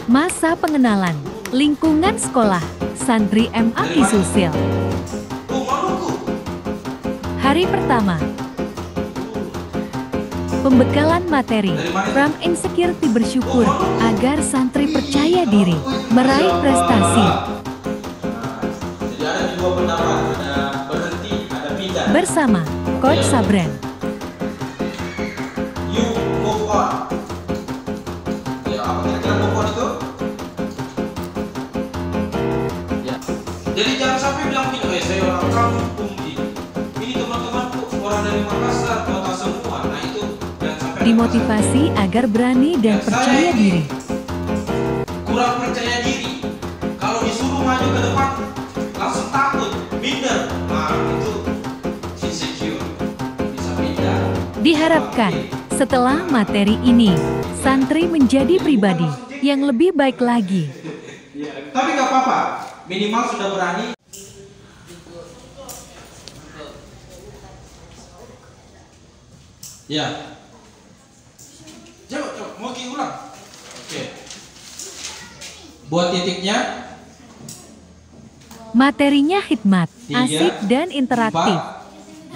Masa pengenalan, lingkungan sekolah, santri MAI Susil. Hari pertama. Pembekalan materi, from insecurity bersyukur, agar santri percaya diri, meraih prestasi. Jadi ada dua pendapat, ada berhenti, ada pindah. Bersama Coach Sabren. You move on. Ya, apa kira-kira move on itu? Ya. Jadi jangan sampai bilang gini, saya orang kampung ini teman-temanku orang dari Makassar, kota semua. Nah itu jangan sampai. Dimotivasi agar berani dan percaya diri. Kurang percaya diri. Kalau disuruh maju ke depan, langsung takut, minder. Nah itu insecure, bisa pindah. Diharapkan setelah materi ini, santri menjadi pribadi yang lebih baik lagi. Tapi nggak apa-apa, minimal sudah berani. Ya. Coba, mau ulang. Oke. Buat titiknya. Materinya hikmat, 3, asik dan interaktif.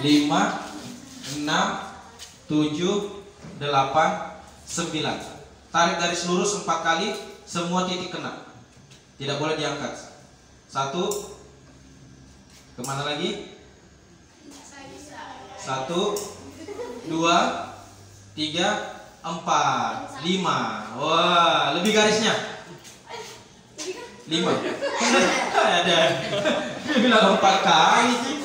4, 5, 6, 7, 8, 9. Tarik garis lurus 4 kali, semua titik kena. Tidak boleh diangkat. 1. Kemana lagi? 1, 2, 3, 4, 5. Wah, lebih garisnya. 5. Ada. Dia bilang 4 kali sih.